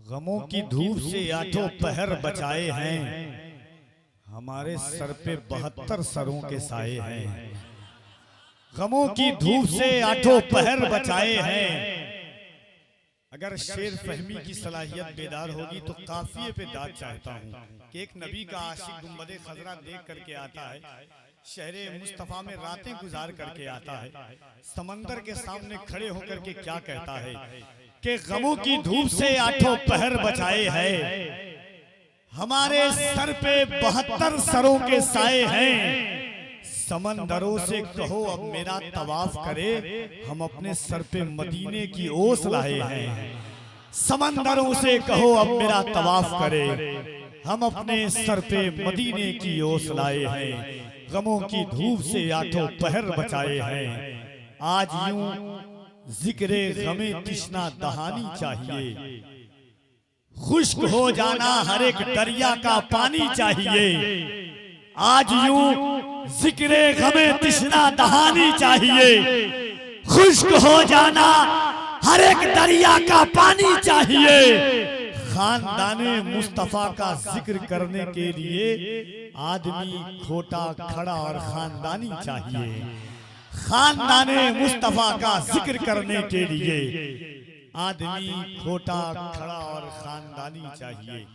गमों की धूप से आठों पहर बचाए हैं, हमारे सर पे 72 सरों के साए हैं। गमों की धूप से आठों पहर बचाए हैं। अगर शेर फहमी की सलाहियत बेदार होगी तो काफिये पे दाद चाहता हूँ कि एक नबी का आशिक गुंबदे खजरा देख करके आता है, शहरे मुस्तफा में रातें गुजार करके आता है, समंदर के सामने खड़े होकर के क्या कहता है कि गमों की धूप से आठों पहर बचाए हैं, हमारे सर पे 72 सरों के साए हैं। समंदरों से कहो अब मेरा तवाफ करे, हम अपने सर पे मदीने की ओस लाए हैं। समंदरों से कहो अब मेरा तवाफ करे, हम अपने सर पे मदीने की ओस लाए हैं। गमों की धूप से आठों पहर बचाए हैं। आज यूं जिक्रे गमे तिश्ना दहानी चाहिए, खुश्क हो जाना हर एक दरिया का पानी चाहिए। आज यूं जिक्रे गमे तिश्ना दहानी चाहिए, खुश्क हो जाना हर एक दरिया का पानी चाहिए। खानदाने मुस्तफा का जिक्र करने के लिए आदमी खोटा खड़ा और खानदानी चाहिए। खानदाने मुस्तफा का जिक्र करने के लिए आदमी खोटा खड़ा और खानदानी चाहिए।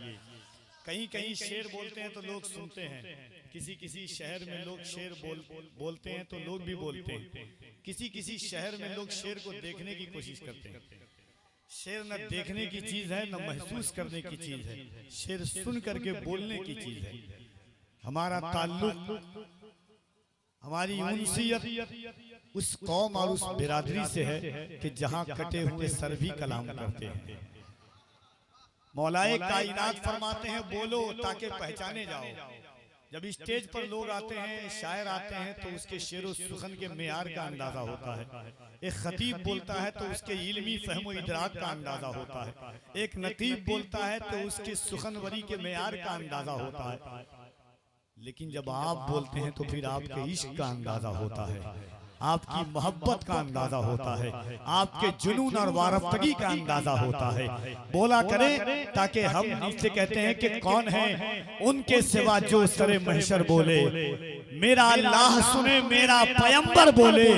कहीं कहीं शेर बोलते हैं तो लोग सुनते हैं, किसी किसी शहर में लोग शेर बोलते हैं तो लोग भी बोलते हैं, किसी किसी शहर में लोग शेर को देखने की कोशिश करते हैं। शेर न देखने की चीज है न महसूस करने की चीज है, शेर सुन करके बोलने की चीज है। हमारा ताल्लुक, हमारी उनसियत उस कौम और उस बिरादरी से है कि जहां कटे हुए सर भी कलाम करते हैं। मौलाए कायनात फरमाते हैं बोलो ताकि पहचाने जाओ। जब स्टेज पर लोग आते हैं, शायर आते हैं, तो उसके शेरो सुखन के मेयार का अंदाजा होता है। एक खतीब बोलता है तो उसके इल्मी फहमो इदराक का अंदाजा होता है। एक नतीब बोलता है तो उसके सुखनवरी के मेयार का अंदाजा होता है। लेकिन जब आप बोलते हैं तो फिर आपके इश्क का अंदाजा होता है, आपकी मोहब्बत का अंदाजा होता है, आपके जुनून और वारफ्तगी का अंदाजा होता है। बोला करें ताकि हम नीचे कहते हैं कि कौन है उनके सिवा जो सरे महशर बोले, मेरा अल्लाह सुने मेरा पैगंबर बोले।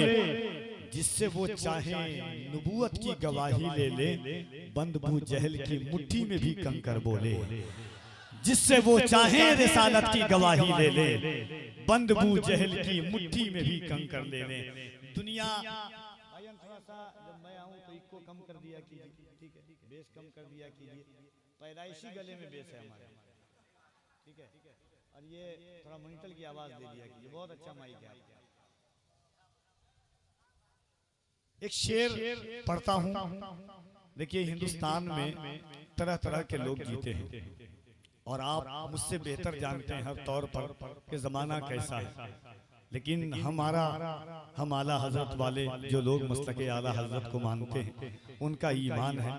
जिससे वो चाहे नबूवत की गवाही ले ले, बंद बू जहल की मुट्ठी में भी कंकर बोले। जिससे वो चाहे रिसालत की गवाही ले ले, बंद बू जहल की मुट्ठी में भी कंकर ले ले। दुनिया थोड़ा सा जब मैं आऊं तो इसको कम कर दिया कीजिए, ठीक है, बेस कम कर दिया कीजिए। पैदाइशी गले में बेस है हमारे, ठीक है, और ये थोड़ा मॉनिटर की आवाज दे दिया कीजिए, बहुत अच्छा माइक है। एक शेर पढ़ता हूं। देखिए हिंदुस्तान में तरह तरह के लोग जीते हैं और आप मुझसे बेहतर जानते हैं हर तौर पर कि ज़माना कैसा है। लेकिन हम आला हजरत वाले जो लोग मसलके आला हजरत को मानते हैं, उनका ईमान है।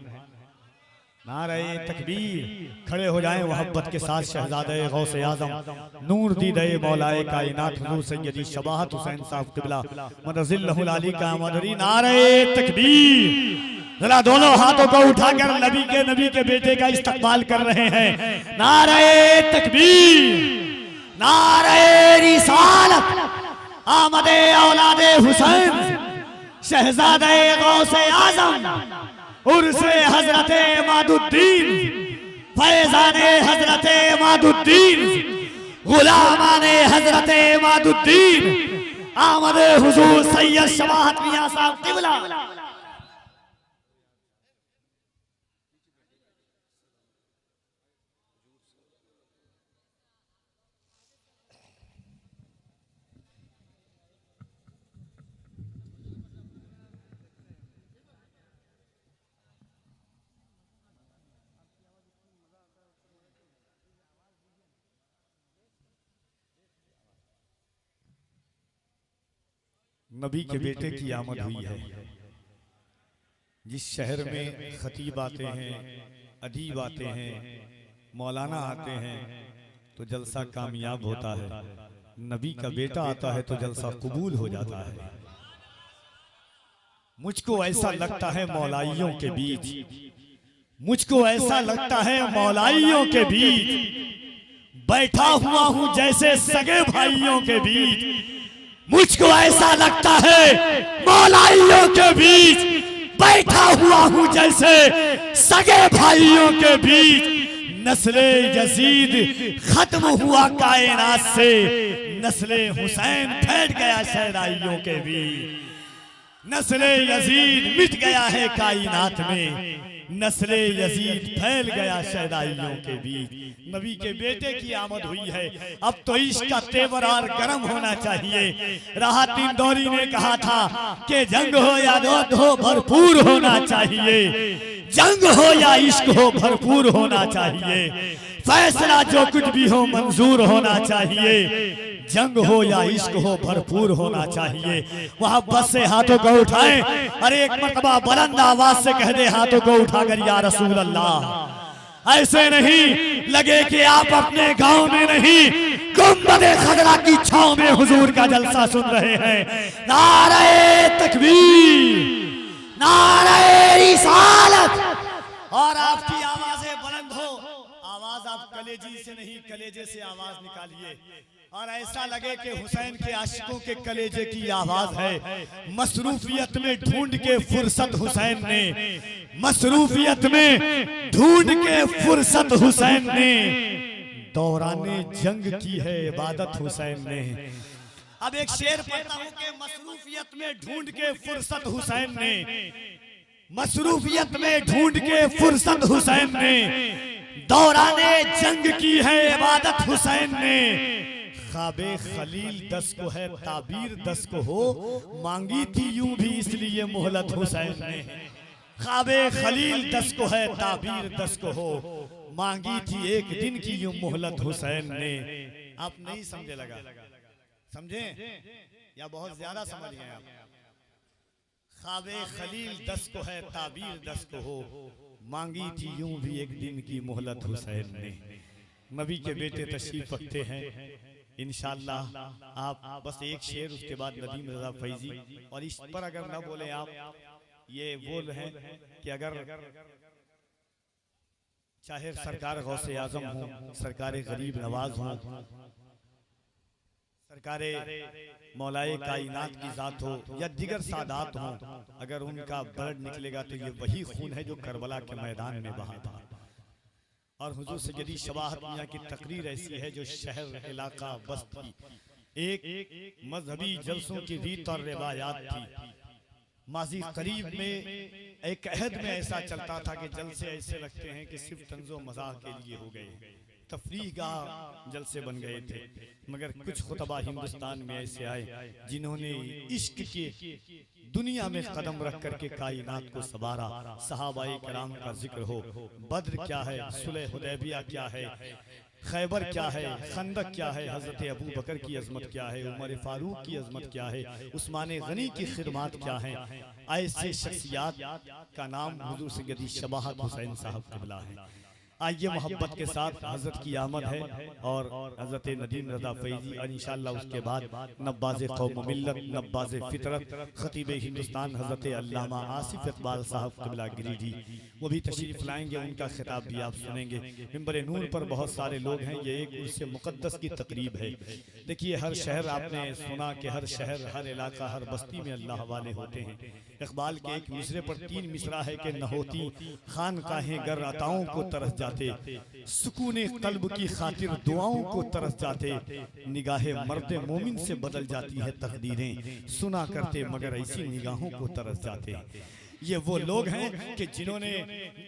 नारे तकबीर, खड़े हो जाएं मोहब्बत के साथ। शहजादे गौसे आज़म नूर दीदे मौलाए कायनात हुजूर सैयदी शबाहत हुसैन साहब क़िबला मदजिल्लहुल अली का मदरी। नारे तकबीर, जरा दोनों हाथों को उठाकर नबी के बेटे का इस्तकबाल कर रहे हैं। नारे तकबीर, नारे रिसालत, आमदे औलादे हुसैन, शहजादे गौसे आज़म, उर्से हजरते मादुद्दीन, फैजाने हजरते मादुद्दीन, गुलामाने हजरते मादुद्दीन, आमदे हुजूर सैयद शबाहत मियां साहब क़िबला। नबी के बेटे की आमद हुई है। जिस शहर में खतीब आते हैं, अदीब आते हैं, मौलाना आते हैं तो जलसा कामयाब होता है। नबी का बेटा आता है तो जलसा कबूल हो जाता है। मुझको ऐसा लगता है मौलाइयों के बीच मुझको ऐसा लगता है मौलाइयों के बीच बैठा हुआ हूं जैसे सगे भाइयों के बीच। मुझको ऐसा लगता है मौलाइयों के बीच बैठा हुआ हूं जैसे सगे भाइयों के बीच। नस्ले यजीद खत्म हुआ कायनात से, नस्ले हुसैन फैल गया शहदाइयों के बीच। नस्ले यजीद मिट गया है कायनात में, नस्ले यजीद फैल गया शहदाइयों के बीच। नबी के बेटे की आमद हुई है, अब तो इश्क का तेवर और गर्म होना चाहिए। राहत इंदौरी ने कहा था कि जंग हो या युद्ध हो भरपूर होना चाहिए, जंग हो या इश्क हो भरपूर होना चाहिए, फैसला जो कुछ भी हो मंजूर होना चाहिए, जंग हो या इश्क हो भरपूर होना चाहिए। वहां बस से हाथों को उठाएं और एक मरतबा बुलंद आवाज से कह दे हाथों को उठाकर या रसूल अल्लाह। ऐसे नहीं लगे कि आप अपने गांव में नहीं गुंबदे खजरा की छांव में हुजूर का जलसा सुन रहे हैं। नारे तकबीर, नारे रिसालत, और आपकी आवाजें बुलंद हो। आवाज आप कलेजी से नहीं कलेजे से आवाज निकालिए और ऐसा लगे कि हुसैन के आशिकों के कलेजे की आवाज है। मसरूफियत में ढूंढ के फुर्सत हुसैन ने, मसरूफियत में ढूंढ के फुर्सत हुसैन ने, दौराने जंग की है इबादत हुसैन ने। अब एक शेर पढ़ता हूं कि मसरूफियत में ढूंढ के फुर्सत हुसैन ने, मसरूफियत में ढूंढ के फुर्सत हुसैन ने, दौराने जंग की है इबादत हुसैन ने। ख्वाबे खलील 10 को है ताबीर 10 को हो, मांगी थी यूं भी इसलिए मोहलत हुसैन ने। ख्वाबे खलील 10 को है ताबीर 10 को हो, मांगी थी एक दिन की यूं मोहलत हुसैन ने। आप नहीं समझे लगा, समझे या बहुत ज्यादा समझ गए आप? ख्वाबे खलील 10 को है ताबीर 10 को हो, मांगी थी यूं भी एक दिन की मोहलत हुसैन ने। नबी के बेटे तशरीफ रखते हैं इंशाअल्लाह। आप बस एक शेर, उसके बाद नदीम रजा फैजी, और इस पर अगर ना बोले आप, ये बोल हैं कि अगर चाहे सरकार गौसे आजम हो, सरकार गरीब नवाज हो, सरकार मौलाए कायनात की जात हो या दिगर सादात हो, अगर उनका ब्लड निकलेगा तो ये वही खून है जो करबला के मैदान में बहा था। और हुजूर सैयदी शबाहत मियां की तकरीर ऐसी है जो शहर इलाका बस्ती एक मजहबी जलसों की रीत और रिवायात थी। माजी करीब में एक अहद में ऐसा चलता था कि जलसे ऐसे लगते हैं कि सिर्फ तंजो मजाक के लिए हो गए, तफरीह गाह जलसे बन गए थे। मगर कुछ खुतबा हिंदुस्तान में ऐसे आए जिन्होंने इश्क के दुनिया में कदम रख करके कायनात को सवारा। सहाबाए कराम का जिक्र हो, बद्र क्या है, सुलह हुदैबिया क्या है, खैबर क्या है, खंदक क्या है, हजरत अबू बकर की अजमत क्या है, उमर फारूक की अजमत क्या है, उस्मान गनी की खिदमत क्या है। ऐसे शख्सियात का नाम हुजूर सैयदी शबाहत हुसैन साहब क़िबला है। आइए मोहब्बत के साथ हजरत की आमद है और हजरत नदीम रजा फैजी, और इंशाअल्लाह उसके बाद नब्बाज़े कौम मिल्लत, नब्बाज़े फितरत, खतीब हिंदुस्तान हजरत अल्लामा आसिफ इकबाल साहब क़िबला गिरिजी, वो भी तशरीफ लाएंगे। उनका खिताब भी आप सुनेंगे। मिंबर नूर पर बहुत सारे लोग हैं, ये एक उससे मुक़द्दस की तकरीब है। देखिए, हर शहर आपने सुना कि हर शहर, हर इलाका, हर बस्ती में अल्लाह वाले होते हैं। इकबाल के एक मिसरे पर 3 मिसरा है कि न होती खानकाहें गर अताओं को तरस जाते, सुकूने कल्ब की खातिर दुआओं को तरस जाते, निगाहे मर्द मोमिन से बदल जाती है तकदीरें, सुना करते मगर ऐसी निगाहों को तरस जाते। ये वो लोग हैं कि जिन्होंने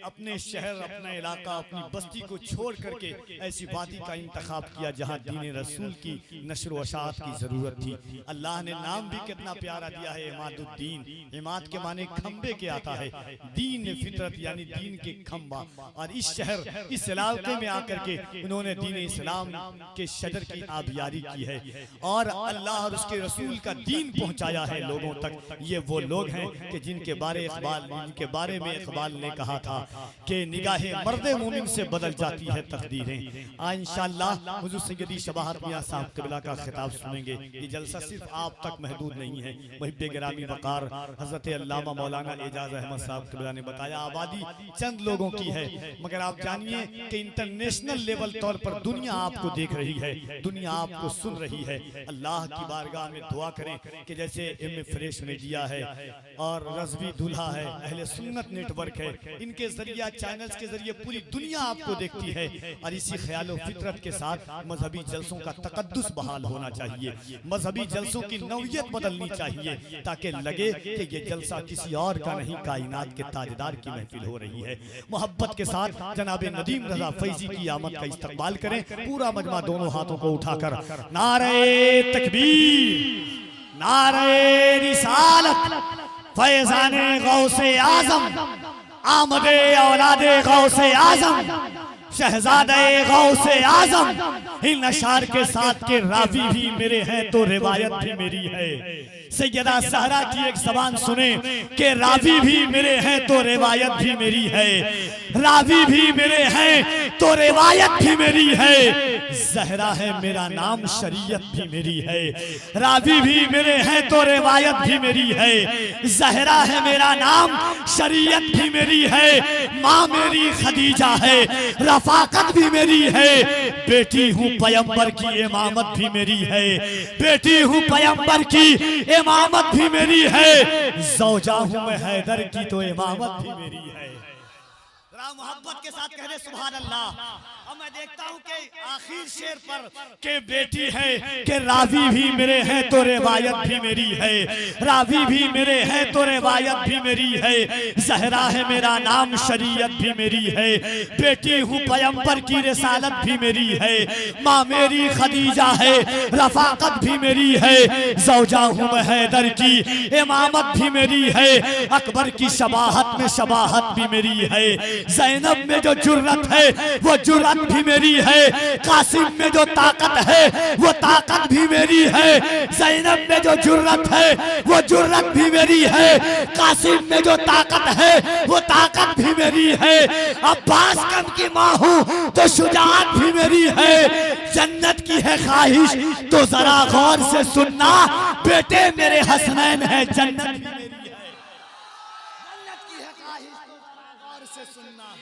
अपने शहर, अपना इलाका, अपनी बस्ती को छोड़ करके ऐसी वादी का इंतखाब किया जहाँ दीन रसूल की नशर व अशात की ज़रूरत थी। अल्लाह ने नाम भी कितना प्यारा दिया है, इमादुद्दीन। इमाद के माने खम्बे के आता है, दीन फितरत यानी दीन के खम्बा। और इस शहर, इस इलाके में आकर के उन्होंने दीन इस्लाम के शजर की आबियारी की है और अल्लाह और उसके रसूल का दीन पहुँचाया है लोगों तक। ये वो लोग हैं कि जिनके बारे इकबाल के बारे में इकबाल ने कहा था कि निगाहे मर्दे मोमिन से बदल जाती है तकदीरें। आज इंशाअल्लाह हुजूर सैयदी शबाहत मियां साहब क़िबला का खिताब सुनेंगे। ये जलसा सिर्फ आप तक महदूद नहीं है। मुहिब्बे गिरामी वक़ार हज़रत अल्लामा मौलाना एजाज अहमद साहब क़िबला ने बताया आबादी चंद लोगों की है, मगर आप जानिए कि इंटरनेशनल लेवल तौर पर दुनिया आपको देख रही है, दुनिया आपको सुन रही है। अल्लाह की बारगाह में दुआ करें कि जैसे एम फ्रेश मीडिया है और रज़वी दुल्हा है, अहले सुन्नत नेटवर्क है, इनके जरिए चैनल्स के जरिए पूरी दुनिया आपको देखती है। और इसी ख्याल फितरत के साथ मजहबी जलसों का तकद्दुस बहाल होना चाहिए, मजहबी जलसों की नौयत बदलनी चाहिए, ताकि लगे कि ये जलसा किसी और का नहीं, कायनात के ताजदार की महफिल हो रही है। मोहब्बत के साथ जनाबे नदीम रजा फैजी की आमद का इस्तकबाल करें। पूरा मजमा दोनों हाथों को उठाकर नारे तकबीर, नारे रिसालत, फैज़ाने गौसे आज़म, आमदे औलादे गौसे आज़म, शहजादे गौसे आज़म। इन अशार के साथ के रावी भी मेरे हैं तो रिवायत भी मेरी है। सैयदा सहरा की एक ज़बान सुने कि रावी भी मेरे हैं तो रिवायत भी मेरी है, रावी भी मेरे हैं तो रिवायत भी मेरी है। जहरा है मेरा नाम, शरीयत भी मेरी है। रावी भी मेरे हैं तो रिवायत भी मेरी है। जहरा है मेरा नाम, शरीयत भी मेरी है। माँ मेरी खदीजा है, रफाकत भी मेरी है। बेटी हूँ पैगंबर की, इमामत भी मेरी है। बेटी हूँ पैगंबर की, इमामत भी मेरी है। ज़ौजा हूँ मैं हैदर की, तो इमामत भी मेरी है। मोहब्बत के साथ कह दे सुभान अल्लाह। अब मैं देखता हूँ कि आखिर शेर पर के बेटी है कि रावी भी मेरे हैं तो रिवायत भी मेरी है, रावी भी मेरे हैं तो रिवायत भी मेरी है। जहरा है मेरा नाम, शरीयत भी मेरी है। बेटी हूँ पैगंबर की, रिसालत भी मेरी है। माँ मेरी खदीजा है, रफाकत भी मेरी है। ज़ौजा हूँ मैं हैदर की, इमामत भी मेरी है। अकबर की शबाहत में शबाहत भी मेरी है। ज़ैनब में जो जुर्रत है वो जुर्रत भी मेरी है। कासिम में जो ताकत है वो ताकत भी मेरी है। ज़ैनब में जो जुर्रत है वो जुर्रत भी मेरी है। कासिम में जो ताकत है वो ताकत भी मेरी है। अब्बास कम की माँ हूँ तो शुजाअत भी मेरी है। जन्नत की है ख्वाहिश तो जरा गौर से सुनना, बेटे मेरे हसनैन है, जन्नत भी मेरी है। जन्नत की है ख्वाहिश तो जरा गौर से सुनना।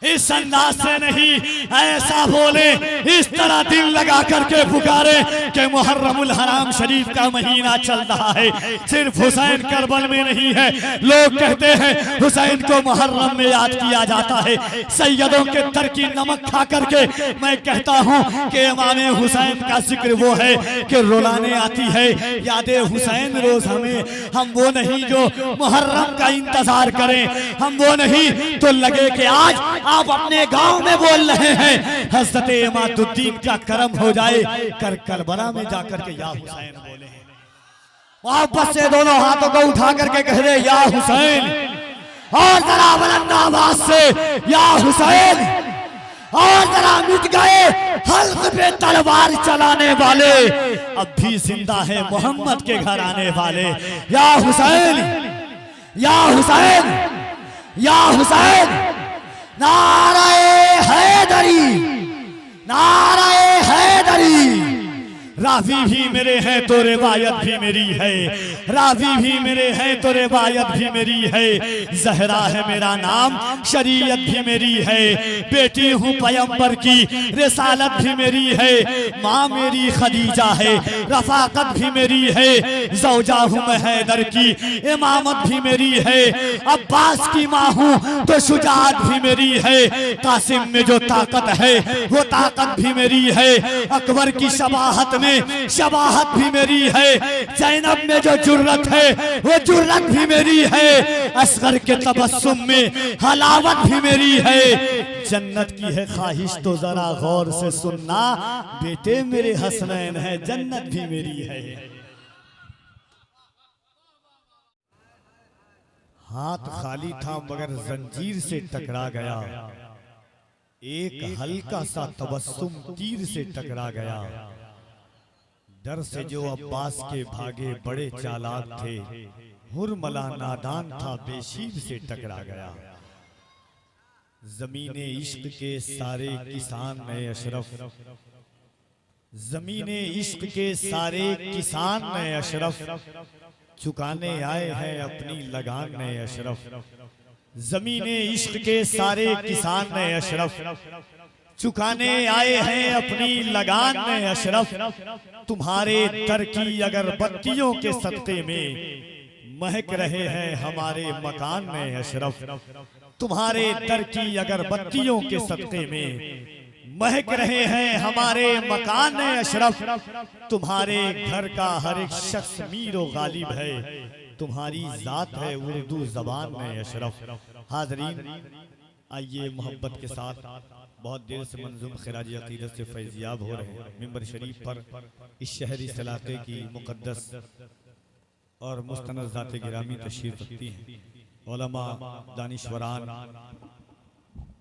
इस अंदाज से नहीं, ऐसा बोले, इस तरह दिल लगा करके पुकारे कि मुहर्रमुल हराम शरीफ का महीना चल रहा है। सिर्फ हुसैन करबल में नहीं है। लोग कहते हैं हुसैन को मुहर्रम में याद किया जाता है। सैयदों के तर की नमक खा करके मैं कहता हूँ कि इमाम हुसैन का जिक्र वो है कि रुलाने आती है यादें हुसैन रोज हमें। हम वो नहीं जो मुहर्रम का इंतजार करें, हम वो नहीं तो लगे कि आज आप अपने गांव में बोल रहे हैं हज़रत इमादुद्दीन का करम हो जाए, करबला में जाकर के या हुसैन बोले। वापस से दोनों हाथों को उठा करके कह रहे या हुसैन, और जरा बुलंद आवाज से या हुसैन, और जरा मिट गए हल्क पे तलवार चलाने वाले, अब भी जिंदा है मोहम्मद के घर आने वाले। या हुसैन, या हुसैन, या हुसैन। नाराए हैदरी, नाराए हैदरी। रावी भी मेरे हैं तो रिवायत भी मेरी है, रावी भी मेरे हैं तो रिवायत भी मेरी है। जहरा है मेरा नाम, शरीयत भी मेरी है। बेटी हूँ पैगंबर की, रिसालत भी मेरी है। माँ मेरी खदीजा है, रफाकत भी मेरी है। ज़ौजा हूँ मैं हैदर की, इमामत भी मेरी है। अब्बास की माँ हूँ तो शुजाअत भी मेरी है। कासिम में जो ताकत है वो ताकत भी मेरी है। अकबर की शबाहत में शबाहत भी मेरी है। ज़ैनब में जो जुर्रत है वो जुर्रत भी मेरी है। असगर के तबस्सुम में हलावत भी मेरी है। जन्नत की है ख्वाहिश तो जरा गौर से सुनना, बेटे मेरे हसनैन है, जन्नत भी मेरी है। हाथ खाली था मगर जंजीर से टकरा गया, एक हल्का सा तबस्सुम तीर से टकरा गया। डर से जो अब्बास के भागे बड़े चालाक थे, हुरमला नादान था बेशीर से टकरा गया। ज़मीने इश्क के सारे किसान नए अशरफ, ज़मीने इश्क के सारे किसान नए अशरफ, चुकाने आए हैं अपनी लगान नए अशरफ। ज़मीने इश्क के सारे किसान नए अशरफ, चुकाने आए हैं अपनी लगान नए अशरफ। तुम्हारे दर की अगर बत्तियों के सत्ते में महक रहे हैं हमारे मकान नए अशरफ। तुम्हारे दर की अगर बत्तियों के सत्ते में महक रहे हैं हमारे मकान अशरफ। तुम्हारे घर का हर एक शख्स मीर व गालिब है, तुम्हारी जात है उर्दू जबान में अशरफ। हाज़रीन, आइए मोहब्बत के साथ बहुत देर से मंजूम खिराज अकीदत से फैज़याब हो रहे हैं। मिंबर शरीफ पर इस शहरी इलाके की मुक़द्दस और मुस्तनद ज़ात गिरामी तशरीफ़ रखती हैं। उलमा दानिशवरान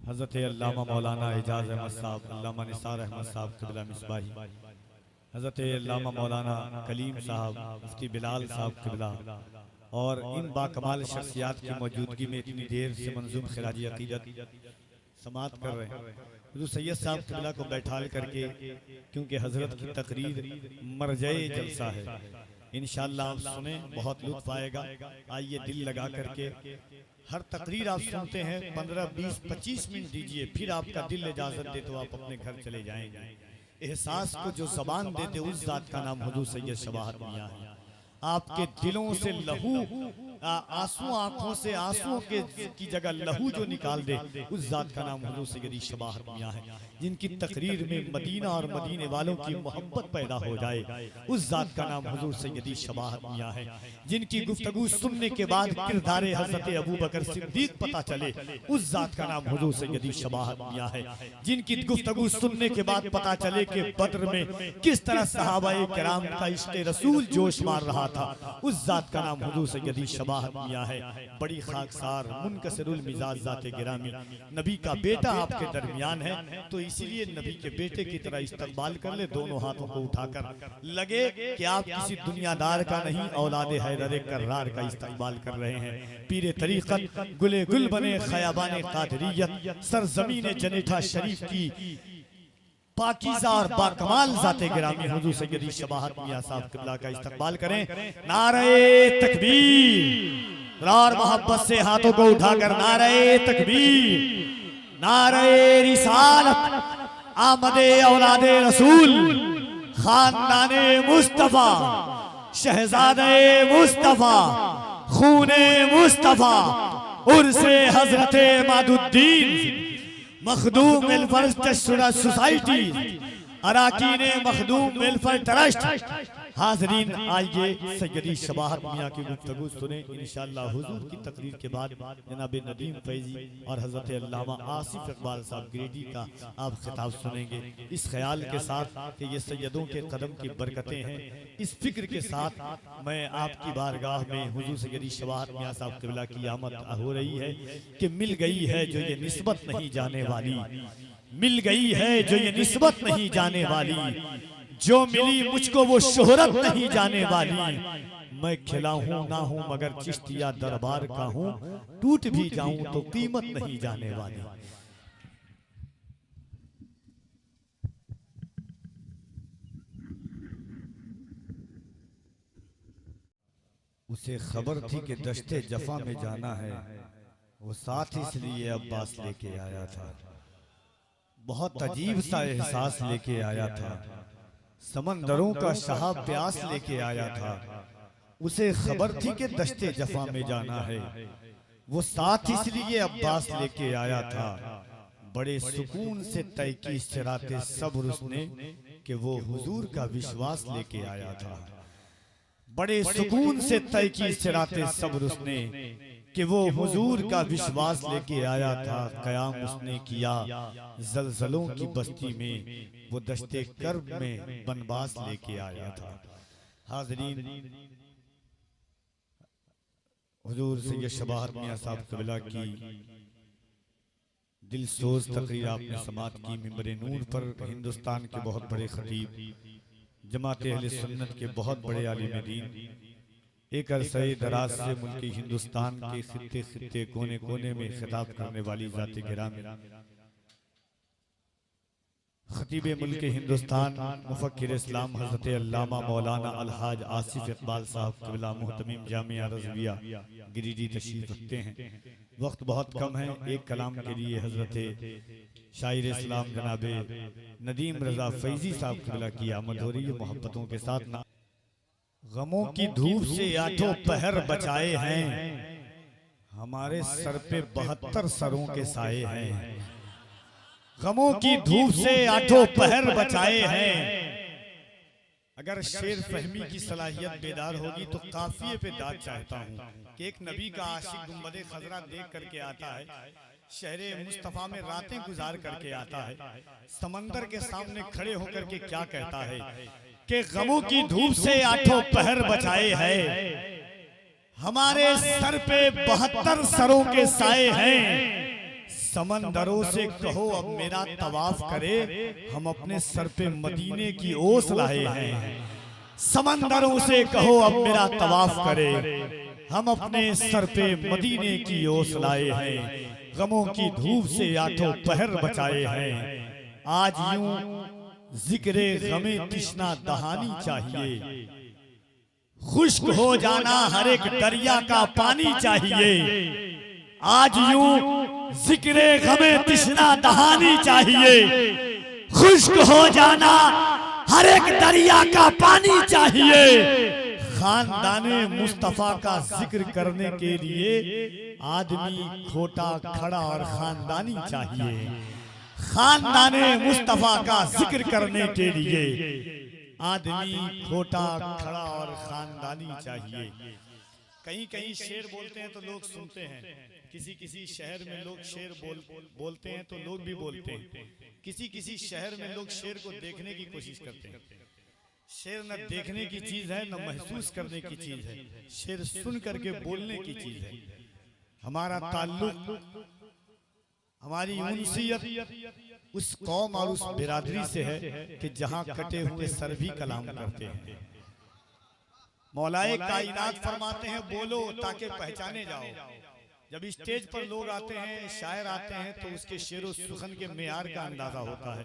हज़रत अल्लामा मौलाना एजाज अहमद साहब, अल्लामा निसार अहमद साहब क़िबला मिसबाही, हज़रत अल्लामा मौलाना कलीम साहब, मुफ्ती बिलाल साहब क़िबला, और इन बाकमाल शख्सियात की मौजूदगी में इतनी देर से मंजूम खिराजी अकीदत समात कर रहे हैं। हुज़ूर सैयद साहब क़िबला को बैठाल करके, क्योंकि हज़रत की तकरीर मरजए जलसा है, इंशाअल्लाह आप सुने, बहुत लुत्फ़ आएगा। आइए दिल लगा करके, हर तकरीर आप सुनते हैं 15, 20, 25 मिनट दीजिए, फिर आपका दिल इजाज़त दे तो आप अपने घर चले जाएंगे। एहसास को जो ज़बान देते उस ज़ात का नाम हुज़ूर सैयद शबाहत मियां है। आपके दिलों से लहू, आंसू, आंखों से आंसुओं की जगह लहू जो निकाल दे, उस ज़ात का नाम हुज़ूर सैयद शबाहत मियां है। जिनकी तकरीर में मदीना और मदीने वालों की मोहब्बत पैदा हो जाए, उस ज़ात का नाम हुज़ूर सैयद शबाहत मियां है। जिनकी गुफ्तगू सुनने के बाद किरदारे हज़रत अबू बकर सिद्दीक़ पता चले, उस ज़ात का नाम हुज़ूर सैयद शबाहत मियां है। जिनकी गुफ्तगू सुनने के बाद पता चले कि बद्र में किस तरह सहाबाए किराम का इश्क़ रसूल जोश मार रहा था, उस ज़ात का नाम हुज़ूर सैयद शबाहत मियां है। बड़ी खाकसार मुनकसिरुल मिजाज ज़ात गिरामी, नबी का बेटा आपके दरमियान है, तो इसीलिए नबी के बेटे की तरह इस्तकबाल कर ले, दोनों हाथों को उठाकर। लगे कि आप किसी दुनियादार का नहीं, औलादे हैदर कर्रार का इस्तकबाल कर रहे हैं। पीरे तरीक़त गुले गुल बने खयाबाने क़ादिरियत, सरज़मीन जनेठा शरीफ की पाकीज़ा और बाकमाल ज़ाते गिरामी हुज़ूर सैयद शबाहत मियां साहब क़िबला का इस्तकबाल करें। नारे तकबीर, और मोहब्बत से हाथों को उठाकर नारे तकबीर, नारे रिसालत, आमदे औलादे रसूल, खानदाने मुस्तफा, शहजादे मुस्तफा, खूने मुस्तफा, उर्से हजरते मादुद्दीन, मखदूम वेलफेयर सोसाइटी, अराकीने मखदूम वेलफेयर ट्रस्ट। हाज़रीन, आइए सैयदी शबाहत मियां की गुफ्तगू सुने। इंशाअल्लाह हुजूर की तकरीर के बाद जनाब नदीम फैजी और हज़रत अल्लामा आसिफ इकबाल साहब ग्रेडी का आप खिताब सुनेंगे, इस ख्याल के साथ कि ये सैयदों के कदम की बरकतें हैं। इस फिक्र के साथ मैं आपकी बारगाह में हुजूर सैयदी शबाहत मियां साहब क़िबला की आमद हो रही है कि मिल गई है जो ये निस्बत नहीं जाने वाली, मिल गई है जो ये निस्बत नहीं जाने वाली, जो मिली मुझको वो शोहरत नहीं जाने वाली। मैं खिला हूं ना हूं मगर चिश्तिया दरबार का हूं, टूट भी जाऊं तो कीमत नहीं जाने वाली। उसे खबर थी कि दश्ते जफा में जाना है, वो साथ इसलिए अब्बास लेके आया था। बहुत अजीब सा एहसास लेके आया था, समंदरों का शाह प्यास लेके आया था। उसे खबर थी कि दश्ते जफा में जाना है, वो साथ इसलिए अब्बास लेके आया था। बड़े सुकून से तय की सिराते सब्र उसने कि वो हुजूर का विश्वास लेके आया था। बड़े सुकून से तय की सिराते सब्र उसने कि वो हुजूर का विश्वास लेके आया था। कयाम उसने किया जलजलों की बस्ती में, वो दश्ते कर्ब में बनवास लेके आया था। हाज़रीन, हुजूर सैयद शबाहत मियां साहब क़िबला की दिल सोज तकरीर आपने समात की मिंबर नूर पर। हिंदुस्तान के बहुत बड़े खतीब, जमात अहले सुन्नत के बहुत बड़े आलिम दीन, एक अरसे दराज से मुल्क हिंदुस्तान के खित्ते खित्ते कोने कोने में खिताब करने वाली जाति गिरामी, खतीब मुल्क हिंदुस्तान मुफक्किर इस्लाम हज़रत अल्लामा मौलाना अलहाज आसिफ इकबाल साहब क़िबला मुहतमिम जामिया रज़विया गिरिडीह तशरीफ रखते हैं। वक्त बहुत कम है, एक कलाम के लिए हज़रत शायर इस्लाम जनाबे नदीम रज़ा फैज़ी साहब क़िबला की आमद हो रही है। मोहब्बतों के साथ ना गमों की धूप से आठों पहर बचाए हैं, हमारे सर पे 72 सरों के साए हैं। गमों की धूप से आठों पहर बचाए हैं। अगर शेर फहमी की सलाहियत बेदार होगी तो काफिये पे दाद चाहता हूँ कि एक नबी का आशिक गुंबदे खजरा देख करके आता है, शहरे मुस्तफा में रातें गुजार करके आता है, समंदर के सामने खड़े होकर के क्या कहता है कि गमों की धूप से आठों पहर बचाए हैं, हमारे सर पे 72 सरों के साए हैं। समंदरों से कहो अब मेरा तवाफ करे, हम अपने सर पे मदीने की ओस लाए हैं। समंदरों से कहो अब मेरा तवाफ करे, हम अपने सर पे मदीने की ओस लाए हैं। गमों की धूप से आठों पहर बचाए हैं। आज यूं जिक्रे गमे तिश्ना दहानी चाहिए, खुश्क हो जाना हर एक दरिया का पानी चाहिए। आज यूं जिक्रे गमे तिश्ना दहानी चाहिए, खुश्क हो जाना हर एक दरिया का पानी चाहिए। खानदाने मुस्तफा का जिक्र करने के लिए आदमी खोटा खड़ा और खानदानी चाहिए। खानदाने मुस्तफा का जिक्र करने के लिए आदमी खोटा खड़ा और खानदानी चाहिए। कहीं कहीं शेर बोलते हैं तो लोग सुनते हैं, किसी किसी शहर में लोग शेर बोलते हैं तो लोग भी बोलते हैं, किसी किसी शहर में लोग शेर को देखने की कोशिश करते हैं। शेर न देखने की चीज है न महसूस करने की चीज है, शेर सुन करके बोलने की चीज है। हमारा ताल्लुक, हमारी उनसियत उस कौम और उस बिरादरी से है कि जहां कटे हुए सर भी कलाम करते हैं। मौलाए कायनात फरमाते हैं बोलो ताकि पहचाने जाओ। जब स्टेज पर लोग आते हैं, शायर आते हैं, तो उसके शेरो सुखन के मेयार का अंदाजा होता है।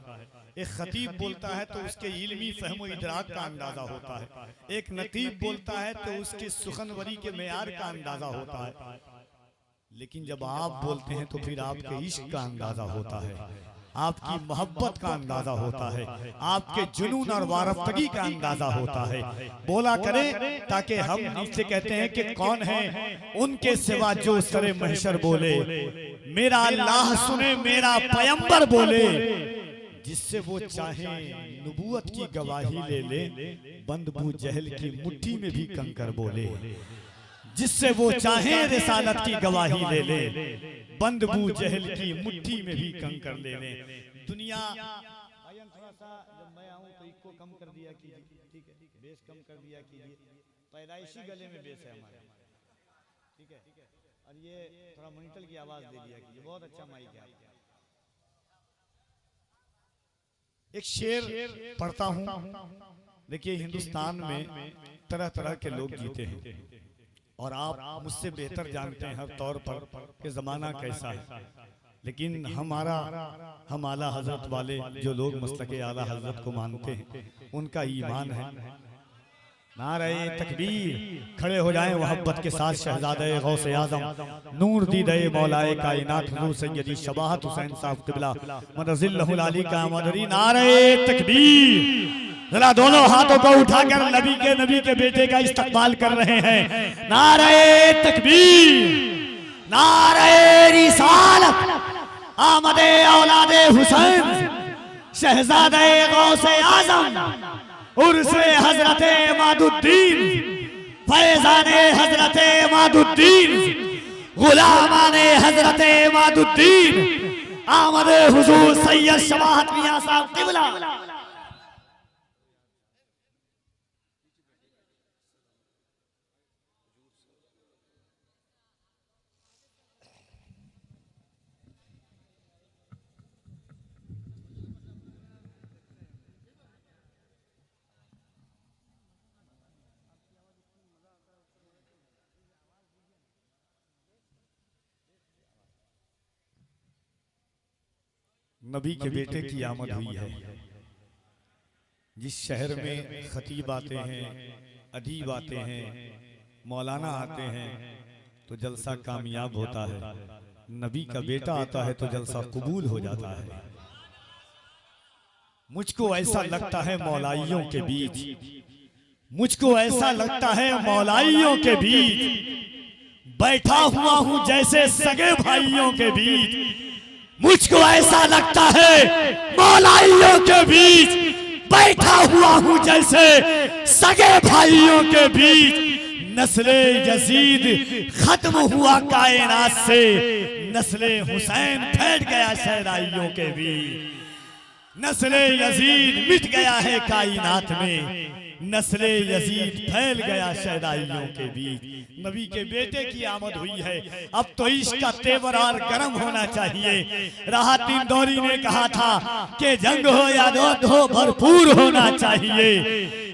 एक खतीब बोलता है तो उसके इल्मी फहमो इदराक का अंदाजा होता है। एक नतीब बोलता है तो उसके सुखनवरी के मेयार का अंदाजा होता है। लेकिन जब आप बोलते हैं तो फिर आपके इश्क का अंदाजा होता है, आपकी मोहब्बत का अंदाजा होता है, आपके जुनून और वारफ्तगी का अंदाजा होता है। बोला करें ताकि हम नीचे कहते हैं कि कौन है उनके सिवा जो सरे महशर बोले, मेरा अल्लाह सुने मेरा पैगंबर बोले। जिससे वो चाहे नबूवत की गवाही ले ले, बंद बू जहल की मुट्ठी में भी कंकर बोले। जिससे वो चाहे रिसालत की गवाही ले ले, बंद बू जहल की मुट्ठी में भी कंकर ले ले। दुनिया थोड़ा सा जब मैं आऊं तो इसको कम कर दिया कीजिए, ठीक है, बेस कम कर दिया कीजिए। पैदाइशी गले में बेस है हमारे, ठीक है, और ये थोड़ा मॉनिटर की आवाज दे दिया कीजिए, बहुत अच्छा माइक है। एक शेर पढ़ता हूं। देखिए हिंदुस्तान में तरह तरह के लोग जीते हैं और आप मुझसे बेहतर जानते हैं हर तौर पर कि ज़माना कैसा है। लेकिन हम आला हजरत वाले जो लोग मसलके आला हजरत को मानते हैं, उनका ईमान है। नारे तकबीर, खड़े हो जाएं मोहब्बत के साथ शहजादे गौसे आज़म नूर दीदे मौलाए कायनात हुजूर सैयदी शबाहत हुसैन साहब क़िबला मदजिल्लहुल अली का मदरी। नारे तकबीर, जरा दोनों हाथों को उठाकर नबी के बेटे का इस्तकबाल कर रहे हैं। नारे तकबीर, नारे रिसालत, आमदे औलादे हुसैन, शहजादे गौसे आज़म, उर्से हजरते मादुद्दीन, फैजाने हजरते मादुद्दीन, गुलामाने हजरते मादुद्दीन, आमदे हुजूर सैयद शबाहत मियां साहब क़िबला। नबी के बेटे की आमद हुई है। जिस शहर में खतीब आते हैं, अदीब आते हैं, मौलाना आते हैं तो जलसा कामयाब होता है। नबी का बेटा आता है तो जलसा कबूल हो जाता है। मुझको ऐसा लगता है मौलाइयों के बीच, मुझको ऐसा लगता है मौलाइयों के बीच बैठा हुआ हूं जैसे सगे भाइयों के बीच। मुझको ऐसा लगता है मौलाइयों के बीच बैठा हुआ हूं जैसे सगे भाइयों के बीच। नस्ले यजीद खत्म हुआ कायनात से, नस्ले हुसैन फैल गया शहदाइयों के बीच। नस्ले यजीद मिट गया है कायनात में, नस्ले यजीद फैल गया शहदाइयों के बीच। नबी के बेटे की आमद हुई है। अब तो इश्क का तेवर और गर्म होना चाहिए। राहत इंदौरी ने कहा था कि जंग हो या दूध हो भरपूर होना चाहिए,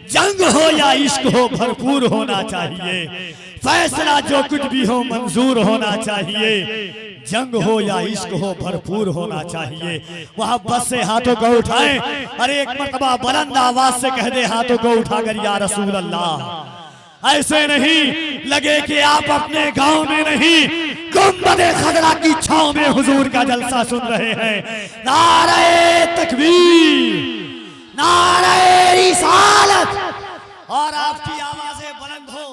जंग हो या इश्क हो भरपूर होना चाहिए। फैसला जो कुछ भी हो मंजूर होना चाहिए, जंग हो या इश्क हो भरपूर होना चाहिए। वहां बस से हाथों को उठाएं और एक मर्तबा बुलंद आवाज से कह दे हाथों को उठाकर या रसूल अल्लाह। ऐसे नहीं लगे कि आप अपने गांव में नहीं गुंबदे खदरा की छांव में हुजूर का जलसा सुन रहे हैं। नारे तकबीर, नारे रिसालत। और आपकी आवाजें बुलंद हो।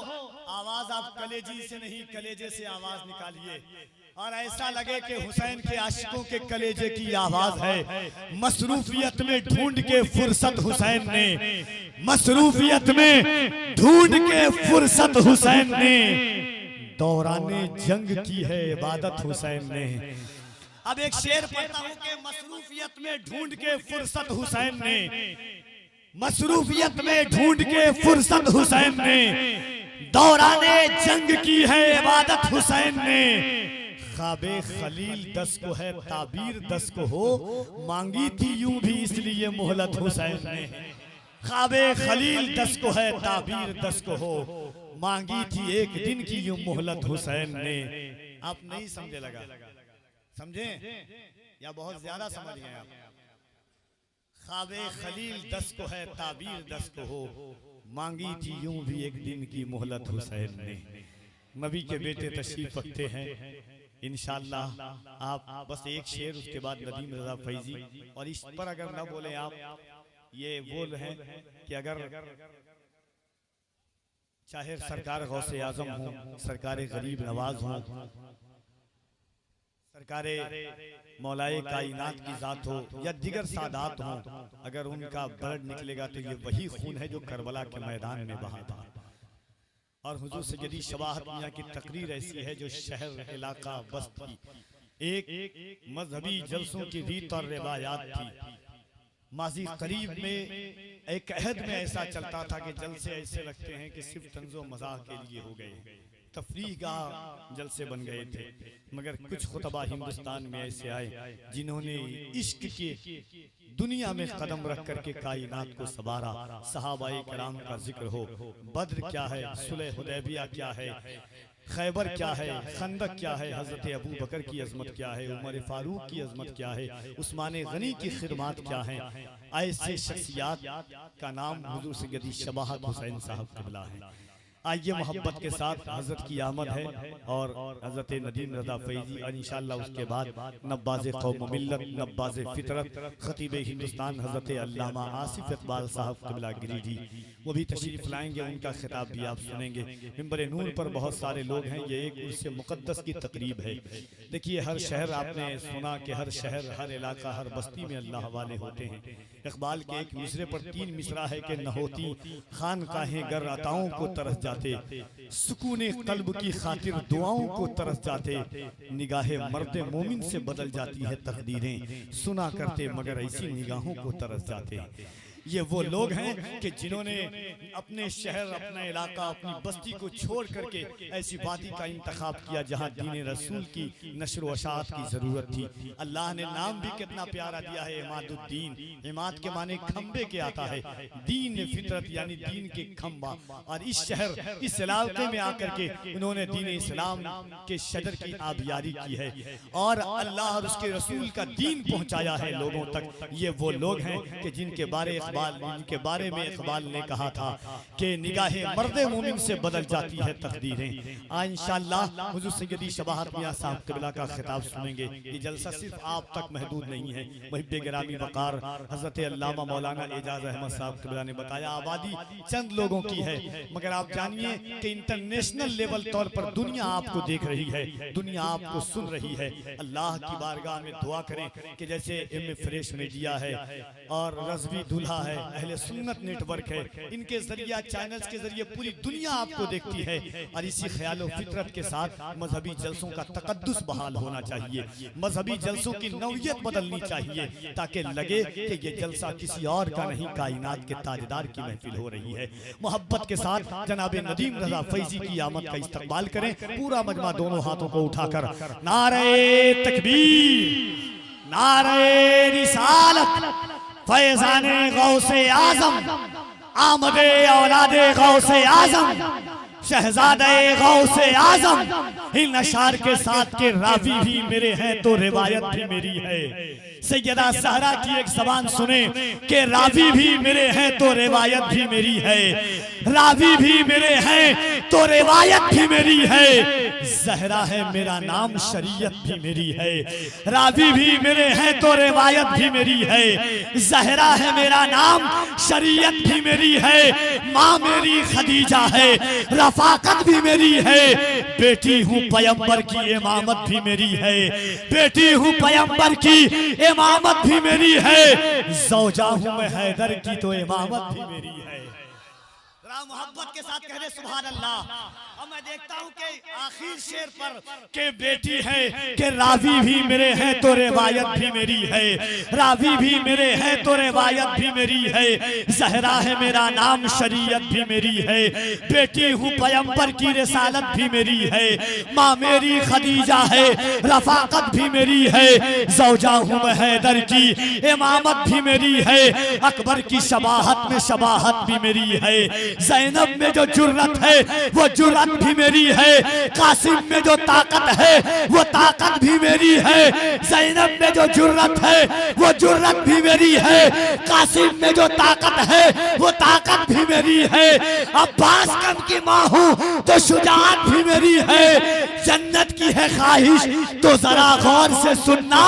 आवाज आप कलेजी से नहीं कलेजे से आवाज निकालिए और ऐसा लगे कि हुसैन के आशिकों के कलेजे की आवाज है। मसरूफियत में ढूंढ के फुर्सत हुसैन ने, मसरूफियत में ढूंढ के फुर्सत हुसैन ने, दौराने जंग की है इबादत हुसैन ने। अब एक शेर पढ़ता हूं कि मसरूफियत में ढूंढ के फुर्सत हुसैन ने, मसरूफियत में ढूंढ के फुर्सत हुसैन ने, दौराने जंग की है इबादत हुसैन ने। ख्वाबे खलील 10 को है ताबीर 10 को हो, मांगी थी यूं भी इसलिए मोहलत हुसैन ने। ख्वाबे खलील 10 को है ताबीर 10 को हो, मांगी थी एक दिन की यूं मोहलत हुसैन ने। आप नहीं समझे लगा, समझे या बहुत ज्यादा समझ गए आप? ख्वाबे खलील 10 को है ताबीर 10 को हो, मांगी थी यूं भी एक दिन की मोहलत हुसैन ने। नबी के बेटे तशरीफ रखते हैं इंशाअल्लाह। आप बस एक शेर, उसके बाद नदीम रजा फैजी। और इस पर अगर ना बोले आप, ये बोल हैं कि अगर चाहे सरकार गौसे आजम हो, सरकार गरीब नवाज हो, सरकार मौलाए कायनात की जात हो या दिगर सादात हो, अगर उनका ब्लड निकलेगा तो ये वही खून है जो करबला के मैदान में बहा था। और हुजूर सैयदी शवाहत मियां की तकरीर ऐसी है जो शहर इलाका बस्ती एक मजहबी जलसों की रीत और रिवायात थी। माजी करीब में एक अहद में ऐसा चलता था कि जलसे ऐसे लगते हैं कि सिर्फ तंजो मजाक के लिए हो गए, तफरीह का जलसे बन गए थे। मगर कुछ खुतबा हिंदुस्तान में ऐसे आए जिन्होंने इश्क के दुनिया में कदम रख करके कायनात को सवारा। सहाबाए किराम का जिक्र हो, बद्र क्या है, सुलह हुदैबिया क्या है, खैबर क्या है, खंदक क्या है, हजरत अबू बकर की अजमत क्या है, उमर फारूक की अजमत क्या है, उस्मान गनी की खिदमत क्या है। ऐसे शख्सियात का नाम हुजूर सैयदी शवाहत हुसैन साहब क़िबला है। आइए मोहब्बत के साथ हजरत की आमद है और हजरत नदीम रजा फैजी और इंशाअल्लाह उसके बाद नब्बाज़े कौम मिल्लत, नब्बाज़े फितरत, खतीब हिंदुस्तान हजरत अल्लामा आसिफ इकबाल साहब क़िबला गिरिजी वो भी तशरीफ लाएंगे। उनका खिताब भी आप सुनेंगे। मिंबर नूर पर बहुत सारे लोग हैं, ये एक उर्स मुक़द्दस की तकरीब है। देखिए हर शहर आपने सुना कि हर शहर, हर इलाका, हर बस्ती में अल्लाह वाले होते हैं। इकबाल के एक मिसरे पर 3 मिसरा है कि न होती खानकाहें गर अताओं को तरस जाते, सुकूने कल्ब की खातिर दुआओं को तरस जाते, निगाहे मर्द मोमिन से बदल जाती है तकदीरें, सुना करते मगर ऐसी निगाहों को तरस जाते। ये वो लोग हैं कि जिन्होंने अपने शहर, अपना इलाका, अपनी बस्ती को छोड़ करके ऐसी वादी का इंतखाब किया जहां दीन रसूल की नशर व अशाअत की ज़रूरत थी। अल्लाह ने नाम भी कितना प्यारा दिया है, इमादुद्दीन। इमाद के माने खंबे के आता है, दीन फितरत यानी दीन के खंबा। और इस शहर, इस इलाके में आकर के उन्होंने दीन इस्लाम के शजर की आबियारी की है और अल्लाह और उसके रसूल का दीन पहुंचाया है लोगों तक। ये वो लोग हैं कि जिनके बारे में इकबाल ने कहा था कि निगाहे मर्दे मोमिन से बदल जाती है तकदीरें। आज इंशाअल्लाह हुजूर सैयदी शबाहत मियां साहब क़िबला का खिताब सुनेंगे। ये जलसा सिर्फ आप तक महदूद नहीं है। मुहिब्बे गिरामी वक़ार हज़रत अल्लामा मौलाना एजाज अहमद साहब क़िबला ने बताया आबादी चंद लोगों की है, मगर आप जानिए कि इंटरनेशनल लेवल तौर पर दुनिया आपको देख रही है, दुनिया आपको सुन रही है। अल्लाह की बारगाह में दुआ करें कि जैसे एम फ्रेश मीडिया है और रज़वी दुल्हा है, अहले सुन्नत नेटवर्क है, इनके जरिए चैनल्स के जरिए पूरी दुनिया आपको देखती है। और इसी ख्याल और फितरत के साथ मजहबी जलसों का तकद्दुस बहाल होना चाहिए, मजहबी जलसों की नौयत बदलनी चाहिए ताकि लगे कि ये जलसा किसी और का नहीं, कायनात के ताजदार की महफिल हो रही है। मोहब्बत के साथ जनाब नदीम रजा फैजी की आमद का इस्तकबाल करें। पूरा मजमा दोनों हाथों को उठाकर नारे तकबीर, नारे रिसालत, फैज़ाने गौसे आज़म, आमदे औलादे गौसे आज़म, शहजादे गौसे आज़म। इन अशार के साथ के रावी भी मेरे हैं तो रिवायत भी मेरी है। सैयदा सहरा की एक ज़बान सुने कि रावी भी मेरे हैं तो रिवायत भी मेरी है, रावी भी मेरे हैं तो रिवायत भी मेरी है। ज़हरा है मेरा नाम, शरीयत भी मेरी है, रावी भी मेरे हैं तो रिवायत भी मेरी है। ज़हरा है मेरा नाम, शरीयत भी मेरी है, माँ मेरी खदीजा है, रफाकत भी मेरी है। बेटी हूँ पैगंबर की, इमामत भी मेरी है, बेटी हूँ पैगंबर की, इमामत भी मेरी है। ज़ौजा हूँ मैं हैदर की तो इमामत भी मेरी है। मोहब्बत के साथ कह रहे सुभान अल्लाह। और मैं देखता हूँ कि आखिर शेर पर के बेटी है कि रावी भी मेरे हैं तो रिवायत भी मेरी है, रावी भी मेरे हैं तो रिवायत भी मेरी है। ज़हरा है मेरा नाम, शरीयत भी मेरी है, बेटी हूँ पैगंबर की, रिसालत भी मेरी है, माँ मेरी खदीजा है, रफाकत भी मेरी है। ज़ौजा हूँ मैं हैदर की, इमामत भी मेरी है। अकबर की शबाहत में शबाहत भी मेरी है, ज़ैनब में जो जुर्रत है वो जुर्रत भी मेरी है, कासिम में जो ताकत है वो ताकत भी मेरी है। ज़ैनब में जो जुर्रत है वो जुर्रत भी मेरी है, कासिम में जो ताकत है वो ताकत भी मेरी है। अब्बास कम की माँ हूँ तो शुजाअत भी मेरी है। जन्नत की है ख्वाहिश तो जरा गौर से सुनना,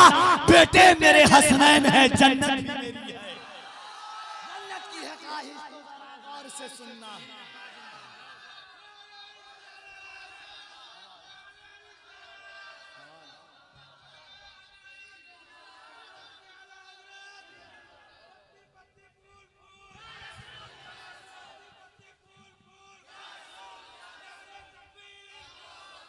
बेटे मेरे हसनैन है, जन्नत भी मेरी है। जन्नत की है ख्वाहिश तो जरा गौर से सुनना।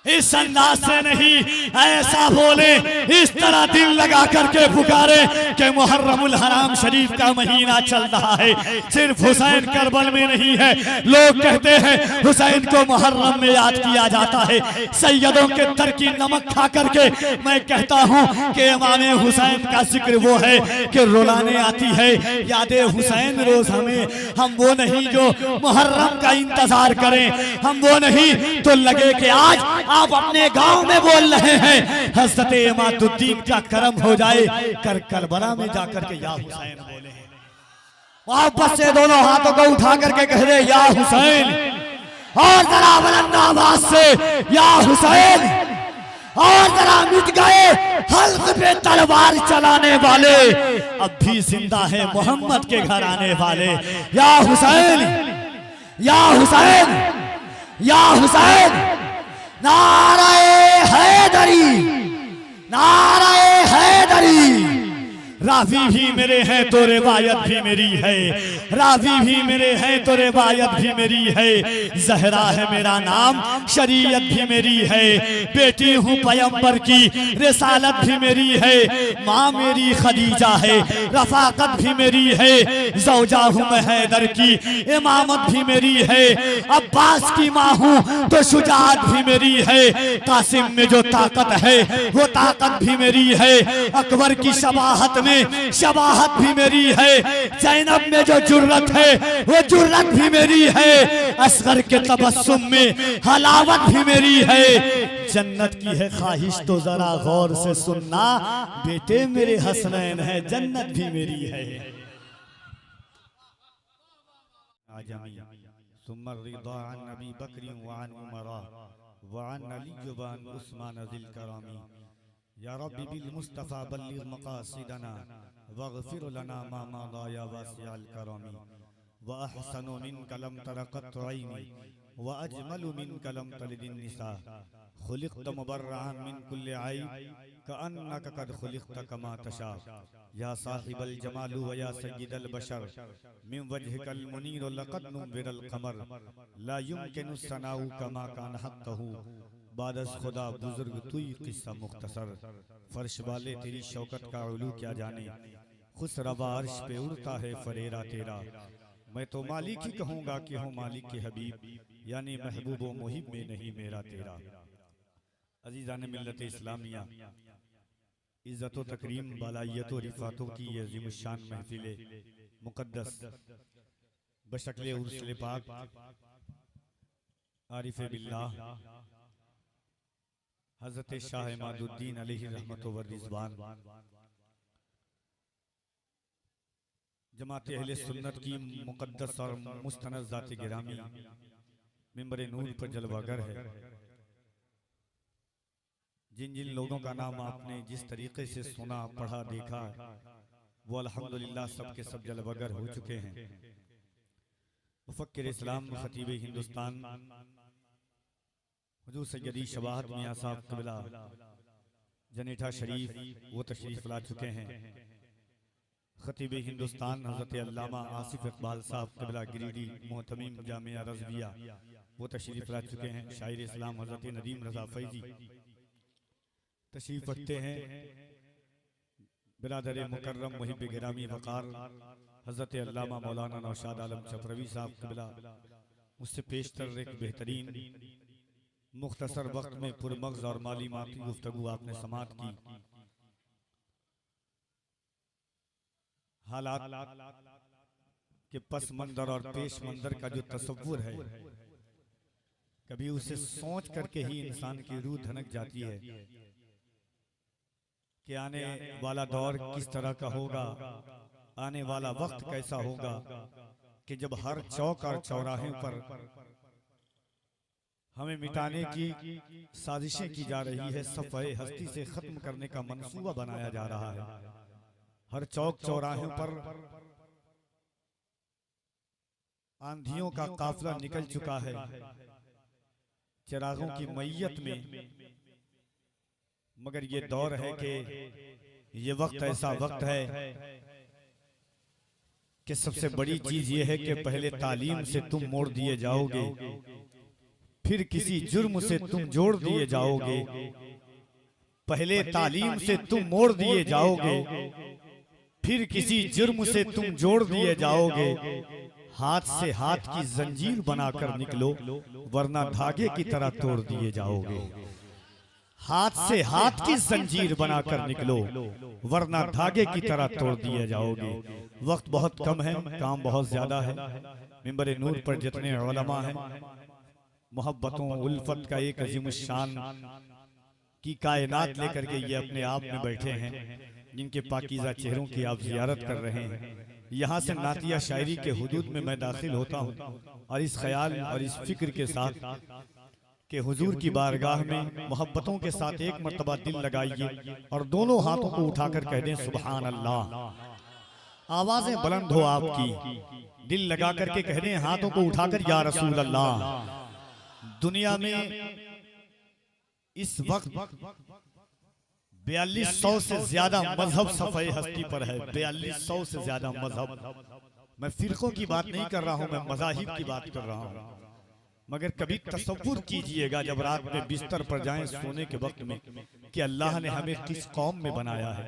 इस अंदाज से नहीं, ऐसा बोले, इस तरह दिल लगा करके पुकारे कि मुहर्रमुल हराम शरीफ का महीना चल रहा है। सिर्फ हुसैन करबल में नहीं है, लोग कहते हैं हुसैन को मुहर्रम में याद किया जाता है। सैयदों के तर की नमक खा करके मैं कहता हूँ कि इमाम हुसैन का जिक्र वो है कि रुलाने आती है यादे हुसैन रोज हमें। हम वो नहीं जो मुहर्रम का इंतजार करें, हम वो नहीं तो लगे कि आज आप अपने गांव में बोल रहे हैं हज़रत इमादुद्दीन का करम हो जाए, कर करबला में जाकर के या हुसैन बोले। वापस से दोनों हाथों को उठा करके कह रहे या हुसैन, और जरा बुलंद आवाज से या हुसैन, और जरा मिट गए हल्क पे तलवार चलाने वाले, अब भी जिंदा है मोहम्मद के घर आने वाले। या हुसैन, या हुसैन, या हुसैन, नाराए हैदरी, नाराए हैदरी, रावी भी मेरे हैं तो रिवायत भी मेरी है, रावी भी मेरे हैं तो रिवायत भी मेरी है। जहरा है मेरा नाम, शरीयत भी मेरी है, बेटी हूँ पैगंबर की, रिसालत भी मेरी है। माँ मेरी खदीजा है, रफाकत भी मेरी है। ज़ौजा हूँ मैं हैदर की, इमामत भी मेरी है। अब्बास की माँ हूँ तो शुजाअत भी मेरी है। कासिम में जो ताकत है वो ताकत भी मेरी है। अकबर की शबाहत में शबाहत भी मेरी है। ज़ैनब में जो जुर्रत है वो जुर्रत भी मेरी है। असगर के तबस्सुम में हलावत भी मेरी है। जन्नत की है ख्वाहिश तो जरा गौर से सुनना, बेटे मेरे हसनैन है, जन्नत भी मेरी है। सुम्मर रिदा अन नबी बकरी व अन उमरा व अन अली व अन उस्मान ज़िल करामी। या रब्बी बिल मुस्तफ़ा बल्लिग़ मक़ासिदना वग़फ़िर लना मा मज़ा या वासिअल करमी। व अहसनु मिनका लम तर क़त्तु ऐनी व अजमलु मिनका लम तलिदिन निसा। खुलिक़्त मुबर्रअन मिन कुल्लि ऐब कअन्नका क़द खुलिक़्त कमा तशा। या साहिबल जमालु व या सय्यिदल बशर मिन वजहिकल मुनीर लक़द नुव्विरल क़मर। ला युमकिनु सनाउ कमा कान हक़्क़हु बादस खुदा बुजुर्ग तुई किस्सा मुख्तसर। फर्श वाले तेरी शौकत का उलू क्या जाने, खुसरवा अर्श पे उड़ता है फरेरा तेरा। मैं तो मालिक ही कहूँगा कि हूँ मालिक के हबीब, यानी महबूब व मुहिब में नहीं मेरा तेरा। अजीज़ान मिल्लत इस्लामिया, इज़्ज़त व तकरीम बालायत व रिफ़ातों की ये अज़ीमुश्शान महफ़िल मुक़द्दस बशक्ल उर्स पाक आरिफ़ बिल्लाह हज़रत शाह इमादुद्दीन अलैहि रहमत व रिज़वान जमात अहले सुन्नत की मुक़द्दस और मुस्तनद ज़ात गिरामी मिंबर नूर पर जलवागर है। जिन जिन लोगों का नाम आपने जिस तरीके से सुना, पढ़ा, देखा, वो अल्हम्दुलिल्लाह सब के सब जलवागर हो चुके हैं। मुफ़क्किर इस्लाम खतीब हिंदुस्तान हुजूर सैयदी शबाहत मियां साहब क़िबला जनेठा शरीफ वो तशरीफ ला चुके हैं। खतीब हिंदुस्तान हज़रत अल्लामा आसिफ इकबाल साहब क़िबला गिरिडीह मोहतमीम जामिया रज़विया वो तशरीफ ला चुके हैं। शायर इस्लाम हज़रत नदीम रज़ा फैज़ी तशरीफ रखते हैं। बिरादर मुकर्रम मुहिब गिरामी वक़ार हज़रत अल्लामा मौलाना नौशाद आलम चपरवी साहब क़िबला मुझसे पेशतर एक बेहतरीन मुख्तसर वक्त में पुरमग़ज़ और माली माती गुफ्तगू आपने समात की। हालात के पस मंदर और पेश मंदर का जो तसव्वुर है, कभी उसे सोच करके ही इंसान की रूह धनक जाती है कि आने वाला दौर किस तरह का होगा, आने वाला वक्त कैसा होगा कि जब हर चौक और चौराहे पर हमें मिटाने की साजिशें की जा रही है, सफ़े हस्ती से खत्म करने का मंसूबा बनाया जा रहा है। हर चौक चौराहों पर आंधियों का काफिला निकल चुका है, चिरागों की मैयत में। मगर ये दौर है कि ये वक्त ऐसा वक्त है कि सबसे बड़ी चीज ये है कि पहले तालीम से तुम मोड़ दिए जाओगे, फिर किसी जुर्म से तुम जोड़ दिए जाओगे। पहले तालीम से तुम मोड़ दिए जाओगे, फिर किसी जुर्म से तुम जोड़ दिए जाओगे। हाथ से हाथ की जंजीर बनाकर निकलो, वरना धागे की तरह तोड़ दिए जाओगे। हाथ से हाथ की जंजीर बनाकर निकलो, वरना धागे की तरह तोड़ दिए जाओगे। वक्त बहुत कम है, काम बहुत ज्यादा है। मिंबर नूर पर जितने उलमा हैं, मोहब्बतों उल्फत का एक अजीमुश्शान की कायनात लेकर के ये अपने आप में बैठे हैं, जिनके पाकीज़ा चेहरों की आप जियारत कर रहे हैं। यहाँ से नातिया शायरी के हुदूद में मैं दाखिल होता हूँ और इस ख्याल और इस फिक्र के साथ कि हुजूर की बारगाह में मोहब्बतों के साथ एक मर्तबा दिल लगाइए और दोनों हाथों को उठाकर कह दें सुभान अल्लाह। आवाजें बुलंद हो आपकी, दिल लगा करके कह दें हाथों को उठाकर या रसूल अल्लाह। दुनिया में इस वक्त 4200 से ज्यादा मजहब सफ़े हस्ती पर है। 4200 से ज्यादा मजहब। मैं फिरकों की बात नहीं कर रहा हूं, मैं मज़ाहिब की बात कर रहा हूं। मगर कभी तसव्वुर कीजिएगा जब रात में बिस्तर पर जाएं सोने के वक्त में कि अल्लाह ने हमें किस कौम में बनाया है।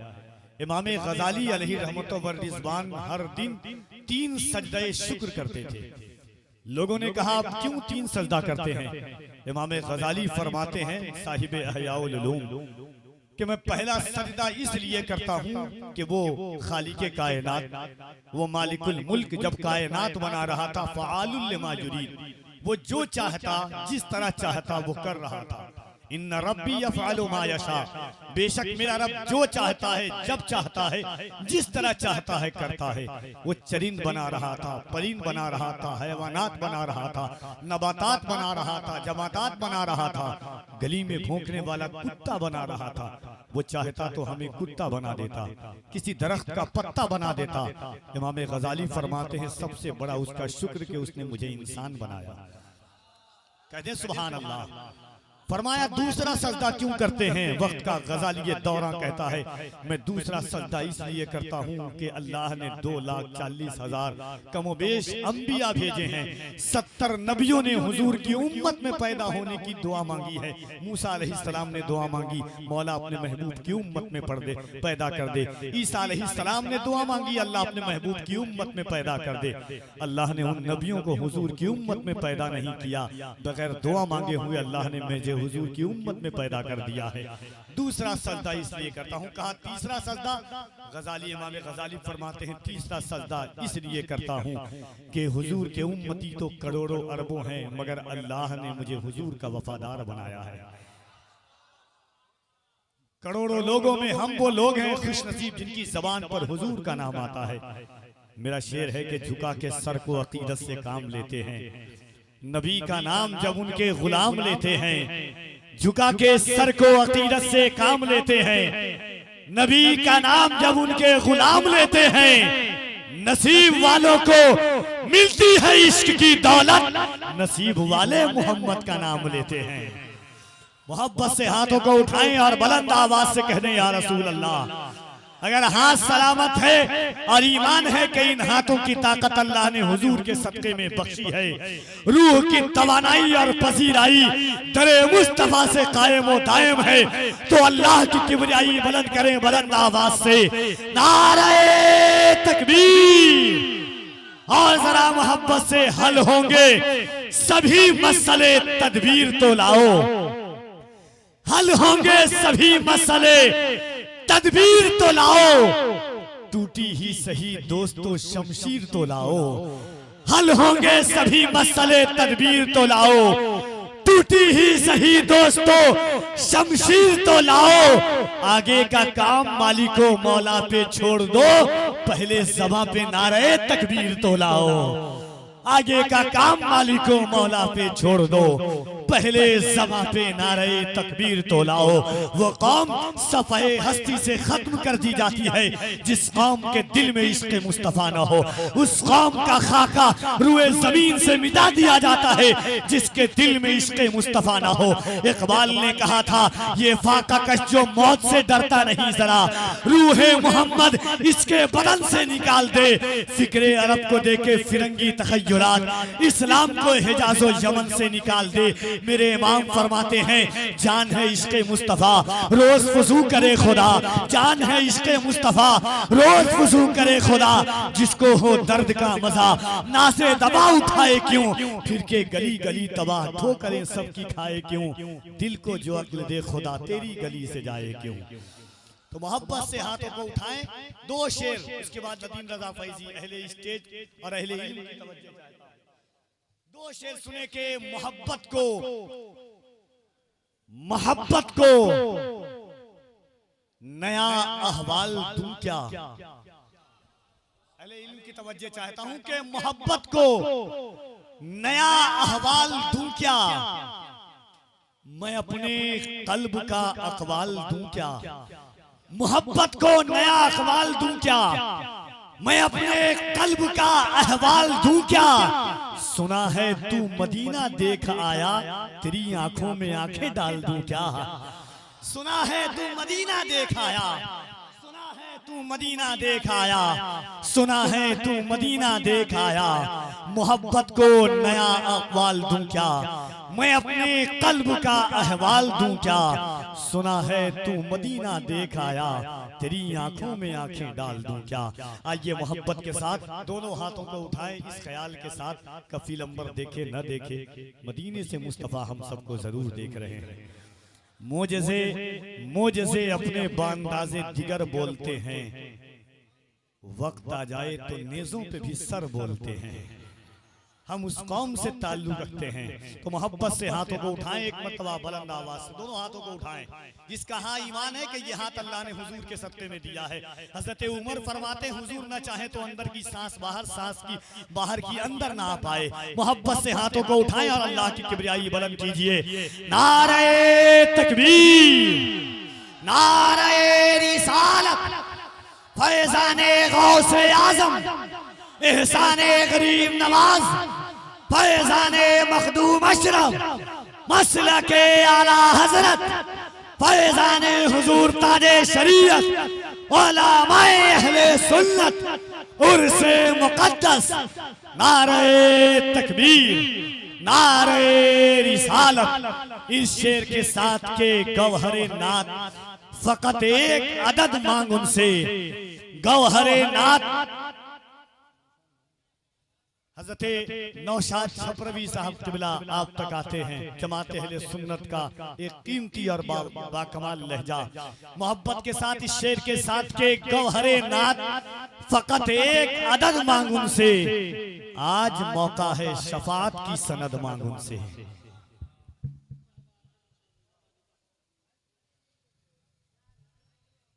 इमाम गजाली अलैहि रहमत व रिज़वान हर दिन 3 सजदे शुक्र करते थे। लोगों ने कहा आप क्यों 3 सजदा करते हैं? इमाम गजाली फरमाते हैं साहिब अहयाउल उलूम कि मैं पहला सजदा इसलिए करता हूँ कि वो खालिके कायनात, वो मालिकुल मुल्क जब कायनात बना रहा था, फ़आलुल लिमा युरीद, वो जो चाहता जिस तरह चाहता वो कर रहा था। इन्ना रब्बी यफ़अलु मा यशा, बेशक मेरा रब जो चाहता है जब चाहता है जिस तरह चाहता है करता है। वो चरिंद बना रहा था, परिंद बना रहा था, हैवानात बना रहा था, नबातात बना रहा था, जमातात बना रहा था, गली में भौंकने वाला कुत्ता बना रहा था। वो चाहता तो हमें कुत्ता बना देता, किसी दरख्त का पत्ता बना देता। इमाम गजाली फरमाते हैं सबसे बड़ा उसका शुक्र कि उसने मुझे इंसान बनाया। कहते हैं सुभान अल्लाह। फरमाया दूसरा सजदा क्यों करते हैं? वक्त का गजाली ये दौरा कहता है मैं दूसरा सजदा इसलिए करता हूँ कि अल्लाह ने 2,40,000 कमोबेश अंबिया भेजे हैं। 70 नबियों ने हुजूर की उम्मत में पैदा होने की दुआ मांगी है। मूसा अलैहिस्सलाम ने दुआ मांगी, मौला अपने महबूब की उम्मत में पैदा कर दे। ईसा अलैहिस्सलाम ने दुआ मांगी, अल्लाह अपने महबूब की उम्मत में पैदा कर दे। अल्लाह ने उन नबियों को हुजूर की उम्मत में पैदा नहीं किया, बगैर दुआ मांगे हुए अल्लाह ने मुझे हुजूर की उम्मत में पैदा कर दिया है। दूसरा सजदा इसलिए करता हूँ। कहा तीसरा सजदा? गजाली इमाम गजाली फरमाते हैं तीसरा सजदा इसलिए करता हूँ कि हुजूर के उम्मती तो करोड़ों अरबों हैं, मगर अल्लाह ने मुझे हुजूर का वफादार बनाया है। करोड़ों लोगों में हम वो लोग हैं खुशनसीब जिनकी जबान पर हुजूर का नाम आता है। मेरा शेर है कि झुका के सर को अकीदत से काम लेते हैं, नबी का नाम जब उनके गुलाम लेते हैं। झुका के सर को अकीदत से काम लेते हैं, नबी का नाम जब उनके गुलाम लेते हैं। नसीब वालों को मिलती है इश्क की दौलत, नसीब वाले मोहम्मद का नाम लेते हैं। मोहब्बत से हाथों को उठाएं और बुलंद आवाज से कहने या रसूल अल्लाह। अगर हाथ सलामत है और ईमान है कि इन हाथों की ताकत अल्लाह ने हुजूर के सदक़े में बख्शी है, रूह की तवानाई और पसीराई दरे मुस्तफा से कायम व दायम है, तो अल्लाह की किबरियाई बुलंद करें बुलंद आवाज से नारे तकबीर। और जरा मोहब्बत से हल होंगे सभी मसले, तदबीर तो लाओ। हल होंगे सभी मसले, तदबीर तो लाओ। टूटी ही सही दोस्तों शमशीर तो लाओ। हल होंगे सभी मसले, तदबीर तो लाओ। टूटी ही सही दोस्तों शमशीर तो लाओ। आगे का काम मालिको मौला पे छोड़ दो, पहले ज़बां पे नारे तकबीर तो लाओ। आगे का काम मालिको मौला पे छोड़ दो, पहले ज़बां पे नारे तकबीर तो लाओ। वो कौम सफ़े हस्ती से खत्म कर दी जाती है जिस कौम के दिल में इश्क़ मुस्तफ़ा न हो। उस कौम का खाका रुए ज़मीन से मिटा दिया जाता है जिसके दिल में इश्क़ मुस्तफ़ा न हो। इकबाल ने कहा था ये फाका कश जो मौत से डरता नहीं, जरा रूहे मोहम्मद इसके बदन से निकाल दे। फिक्रे अरब को देके फिरंगी तखय्युरात, इस्लाम को हिजाज़ो यमन से निकाल दे। मेरे इमाम फरमाते हैं जान है इश्क़े मुस्तफ़ा रोज वज़ू करे खुदा, जान है इश्क़े मुस्तफ़ा रोज वज़ू करे खुदा। जिसको हो दर्द का मजा नासे दबा उठाए क्यों, फिर के गली गली तबाह ठोकरें सबकी खाए क्यों। दिल को जो अक्ल दे खुदा तेरी गली से जाए क्यों। तो मोहब्बत से हाथों को उठाएं। 2 शेर, उसके बाद नदीम रजा फैजी अहले स्टेज और अहले इल्म की तवज्जो। 2 शेर सुने के मोहब्बत को नया अहवाल दूं क्या। अहले इल्म की तवज्जो चाहता हूं कि मोहब्बत को नया अहवाल दूं क्या, मैं अपने कल्ब का अक़वाल दूं क्या। मोहब्बत को नया अक़वाल दूं क्या, मैं अपने कल्ब का अहवाल दूं क्या। सुना है तू मदीना देख आया, तेरी आंखों में आंखें डाल दूं क्या। सुना है तू मदीना देख आया, सुना है तू मदीना देख आया, सुना है तू मदीना देख आया। मोहब्बत को नया अहवाल दूं क्या, मैं अपने कल्ब का अहवाल दूं क्या। सुना है तू मदीना देख आया, तेरी आंखों में आंखें डाल दूं क्या। आइए मोहब्बत के साथ दोनों हाथों को उठाएं, इस ख्याल के साथ कफील अंबर देखे न देखे, मदीने से मुस्तफ़ा हम सबको जरूर देख रहे हैं। मोजज़े अपने बांदाज़े दिगर बोलते हैं, वक्त आ जाए तो नेज़ों पे भी सर बोलते हैं। हम उस कौम से ताल्लुक रखते हैं, तो मोहब्बत से हाथों को उठाएं, एक मर्तबा बुलंद आवाज से दोनों हाथों को उठाएं। जिसका हाँ ईमान है कि ये हाथ अल्लाह ने हुजूर के सत्ते में दिया है। हजरत उमर फरमाते हुजूर ना चाहे तो अंदर की सांस की बाहर की अंदर ना आ पाए। मोहब्बत से हाथों को उठाएं और अल्लाह की किबरियाई बुलंद कीजिए। नारे तकबीर, नारे रिसालत, फैज़ाने गौसे आज़म, एहसाने गरीब नवाज, फैज़ाने मखदूम अशरफ, मसलके आला हजरत, फैज़ाने हुजूर ताजे शरीयत, उलमाए अहले सुन्नत, उर्से मुक़द्दस। नारे तकबीर, नारे रिसालत। इस शेर के साथ के गौहरे नात, फकत एक अदद मांग उनसे, गौहरे नात। हज़रत नौशाद छपरवी साहब किबला आप तक आते हैं। जमात अहले सुन्नत का एक कीमती और बाकमाल लहजा। मोहब्बत के साथ इस शेर के साथ के गौहरे नात, फकत एक अदद मांग उनसे, आज मौका है शफात की सनद मांग उनसे।